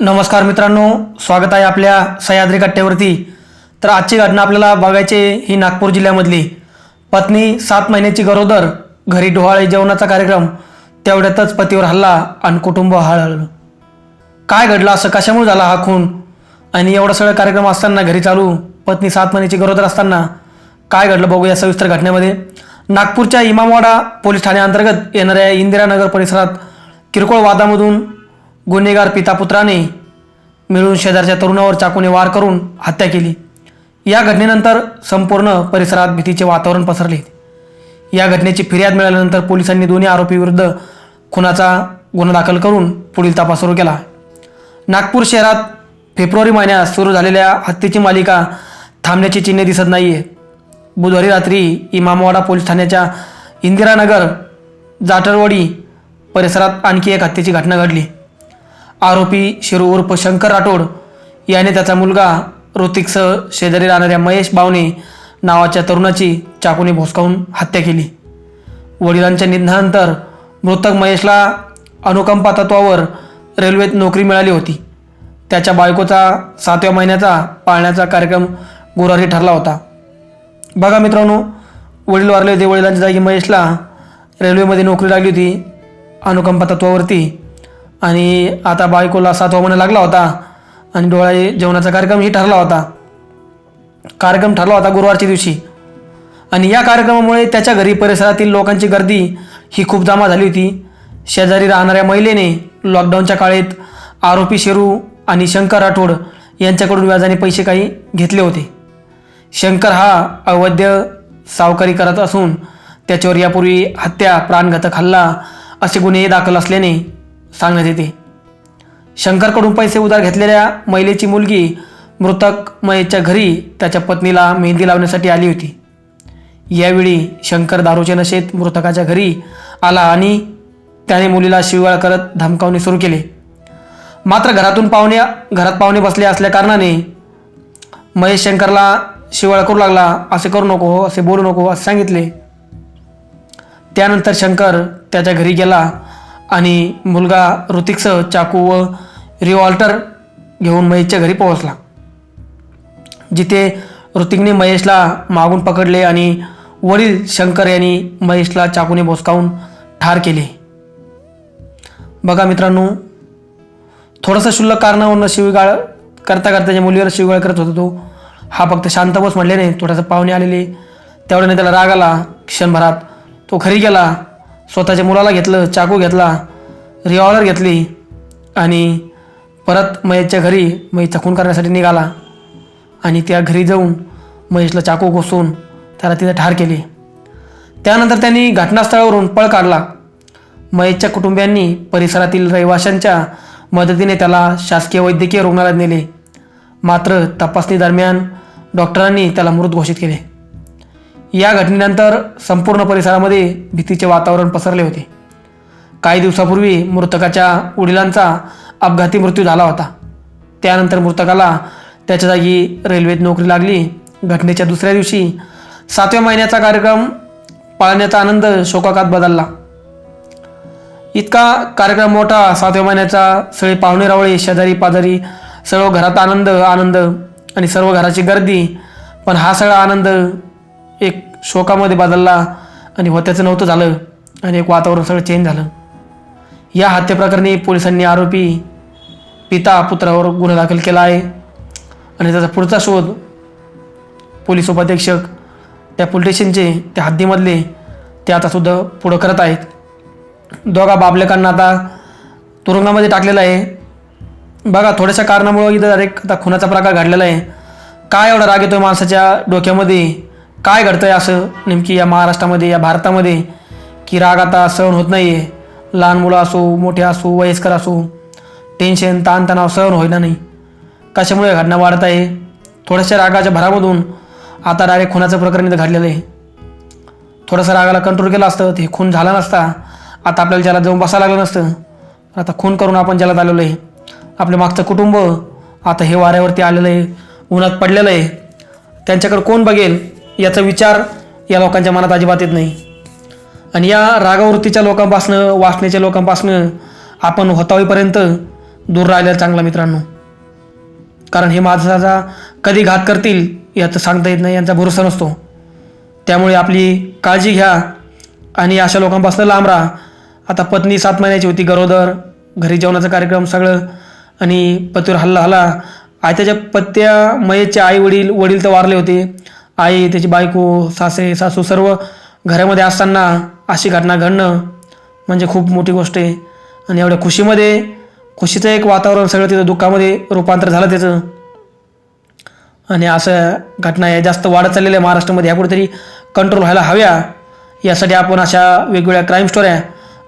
नमस्कार मित्रांनो, स्वागत आहे आपल्या सह्याद्री कट्ट्यावरती। तर आजची घटना आपल्याला बघायची ही नागपूर जिल्ह्यामधली। पत्नी 7 महिन्याची गरोदर, घरी डोहाळे जेवणाचा कार्यक्रम, तेवढ्यातच पतीवर हल्ला आणि कुटुंब हळहळलं। काय घडलं, असं कशामुळे झाला हा खून? आणि एवढा सगळं कार्यक्रम असताना घरी चालू, पत्नी 7 महिन्याची गरोदर असताना काय घडलं बघूया सविस्तर घटनेमध्ये। नागपूरच्या इमामवाडा पोलीस ठाण्याअंतर्गत येणाऱ्या इंदिरानगर परिसरात किरकोळ वादामधून गुन्हेगार पिता पुत्राने मिळून शेजारच्या तरुणावर चाकूने वार करून हत्या केली। या घटनेनंतर संपूर्ण परिसरात भीतीचे वातावरण पसरले। या घटनेची फिर्याद मिळाल्यानंतर पोलिसांनी दोन्ही आरोपी विरुद्ध खुनाचा गुन्हा दाखल करून पुढील तपास सुरू केला। नागपूर शहरात फेब्रुवारी महिन्यात सुरू झालेल्या हत्येची मालिका थांबण्याची चिन्हे दिसत नाहीये। बुधवारी रात्री इमामवाडा पोलीस ठाण्याच्या इंदिरानगर जाटरवाडी परिसरात आणखी एक हत्येची घटना घडली। आरोपी शिरू उर्फ शंकर राठोड याने त्याचा मुलगा ऋतिकसह शेजारी राहणाऱ्या महेश बावणे नावाच्या तरुणाची चाकूने भोसकावून हत्या केली। वडिलांच्या निधनानंतर मृतक महेशला अनुकंपा तत्वावर रेल्वेत नोकरी मिळाली होती। त्याच्या बायकोचा 7व्या महिन्याचा पाळण्याचा कार्यक्रम गुरुवारी ठरला होता। बघा मित्रांनो, वडील वारले होते, वडिलांच्या जागी महेशला रेल्वेमध्ये नोकरी लागली होती अनुकंपा तत्वावरती, आणि आता बायकोला 7वा महिना लागला होता आणि डोहाळे जेवणाचा कार्यक्रम ठरला होता गुरुवारच्या दिवशी। आणि या कार्यक्रमामुळे त्याच्या घरी परिसरातील लोकांची गर्दी ही खूप जमा झाली होती। शेजारी राहणाऱ्या महिलेने लॉकडाऊनच्या काळात आरोपी शेरू आणि शंकर राठोड यांच्याकडून व्याजाने पैसे काही घेतले होते। शंकर हा अवैध सावकारी करत असून त्याच्यावर यापूर्वी हत्या, प्राणघातक हल्ला असे गुन्हे दाखल असल्याने सांगण्यात येते। शंकरकडून पैसे उधार घेतलेल्या महिलेची मुलगी मृतक महेशच्या घरी त्याच्या पत्नीला मेहंदी लावण्यासाठी आली होती। यावेळी शंकर दारूच्या नशेत मृतकाच्या घरी आला आणि त्याने मुलीला शिवीगाळ करत धमकावणे सुरू केले। मात्र घरात पाहुणे बसले असल्या कारणाने महेश शंकरला शिवीगाळ करू लागला। असे करू नको, असे बोलू नको असे सांगितले। त्यानंतर शंकर त्याच्या घरी गेला आणि मुलगा ऋतिकसह चाकू व रिव्हॉल्टर घेऊन महेशच्या घरी पोहोचला, जिथे ऋतिकने महेशला मागून पकडले आणि वडील शंकर यांनी महेशला चाकूने भोसकावून ठार केले। बघा मित्रांनो, थोडंसं क्षुल्लक कारणावरून शिवीगाळ करता त्याच्या मुलीवर शिवीगाळ करत होता तो। हा फक्त शांत बस म्हटल्याने थोडंसं पाहुणे आलेले तेवढ्याने त्याला राग आला। क्षणभरात तो घरी गेला, स्वतःच्या मुलाला घेतलं, चाकू घेतला, रिव्हॉल्वर घेतली आणि परत महेशच्या घरी महेशचा खून करण्यासाठी निघाला आणि त्या घरी जाऊन महेशला चाकू घुसून त्याला तिथे ठार केले। त्यानंतर त्यांनी घटनास्थळावरून पळ काढला। महेशच्या कुटुंबियांनी परिसरातील रहिवाशांच्या मदतीने त्याला शासकीय वैद्यकीय रुग्णालयात नेले, मात्र तपासणी दरम्यान डॉक्टरांनी त्याला मृत घोषित केले। या घटनेनंतर संपूर्ण परिसरामध्ये भीतीचे वातावरण पसरले होते। काही दिवसापूर्वी मृतकाच्या वडिलांचा अपघाती मृत्यू झाला होता। त्यानंतर मृतकाला त्याच्या जागी रेल्वेत नोकरी लागली। घटनेच्या दुसऱ्या दिवशी 7व्या महिन्याचा कार्यक्रम पाळण्याचा आनंद शोकाकात बदलला। इतका कार्यक्रम मोठा, 7व्या महिन्याचा, सगळे पाहुणे रावळे, शेजारी पाजारी, सर्व घरात आनंद आणि सर्व घराची गर्दी। पण हा सगळा आनंद एक शोकामध्ये बदलला आणि होत्याचं नव्हतं झालं आणि एक वातावरण सगळं चेंज झालं। या हत्येप्रकरणी पोलिसांनी आरोपी पिता पुत्रावर गुन्हा दाखल केला आहे आणि त्याचा पुढचा शोध पोलीस उपाधीक्षक त्या पोलीस स्टेशनचे त्या हद्दीमधले ते आता सुद्धा पुढं करत आहेत। दोघा बाबलेकांना आता तुरुंगामध्ये टाकलेलं आहे। बघा, थोड्याशा कारणामुळे इथं डायरेक्ट आता खुनाचा प्रकार घडलेला आहे। काय एवढा राग येतोय माणसाच्या डोक्यामध्ये? काय घडतंय असं नेमकी या महाराष्ट्रामध्ये, या भारतामध्ये, की राग आता सहन होत नाही आहे? लहान मुलं असो, मोठे असो, वयस्कर असो, टेन्शन, ताणतणाव सहन होईना नाही। कशामुळे घटना वाढत आहे? थोड्याशा रागाच्या भरामधून आता डायरेक्ट खुनाचं प्रकरण इथं घडलेलं आहे। थोडंसं रागाला कंट्रोल केलं असतं ते खून झाला नसता। आता आपल्याला ज्याला जाऊन बसायला लागलं नसतं। आता खून करून आपण ज्याला आलेलो आहे, आपल्या मागचं कुटुंब आता हे वाऱ्यावरती आलेलं आहे, उन्हात पडलेलं आहे। त्यांच्याकडे कोण बघेल याचा विचार या लोकांच्या मनात अजिबात येत नाही। आणि या रागवृत्तीच्या लोकांपासनं, वासनेच्या लोकांपासनं आपण होतावेपर्यंत दूर राहिलेलं चांगलं मित्रांनो. कारण हे माणसाचा कधी घात करतील याचं सांगता येत नाही, यांचा भरोसा नसतो. त्यामुळे आपली काळजी घ्या आणि अशा लोकांपासून लांब राहा. आता पत्नी 7 महिन्याची होती, गरोदर, घरी जेवणाचा कार्यक्रम सगळं, आणि पतीवर हल्ला झाला. त्याच्या पत्त्या मयेचे आई वडील तर वारले होते. आई, त्याची बायको, सासू सर्व घरामध्ये असताना अशी घटना घडणं म्हणजे खूप मोठी गोष्ट आहे. आणि एवढ्या खुशीचं एक वातावरण सगळं तिथं दुःखामध्ये रूपांतर झालं त्याचं. आणि असं घटना या जास्त वाढत चाललेल्या महाराष्ट्रामध्ये, ह्या कुठेतरी कंट्रोल व्हायला हव्या. यासाठी आपण अशा वेगवेगळ्या क्राईम स्टोऱ्या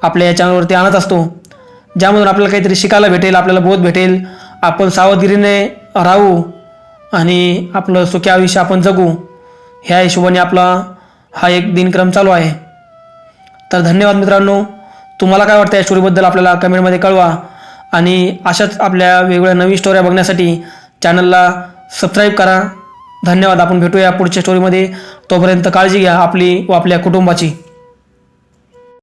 आपल्या या चॅनलवरती आणत असतो, ज्यामधून आपल्याला काहीतरी शिकायला भेटेल, आपल्याला बोध भेटेल. आपण सावधगिरीने राहू आणि आपलं सुखी आयुष्य आपण जगू, ह्या हिशोबाने आपला हा एक दिनक्रम चालू आहे. तर धन्यवाद मित्रांनो. तुम्हाला काय वाटतं या स्टोरीबद्दल आपल्याला कमेंटमध्ये कळवा. आणि अशाच आपल्या वेगवेगळ्या नवीन स्टोऱ्या बघण्यासाठी चॅनलला सबस्क्राईब करा. धन्यवाद. आपण भेटूया पुढच्या स्टोरीमध्ये. तोपर्यंत काळजी घ्या आपली व आपल्या कुटुंबाची.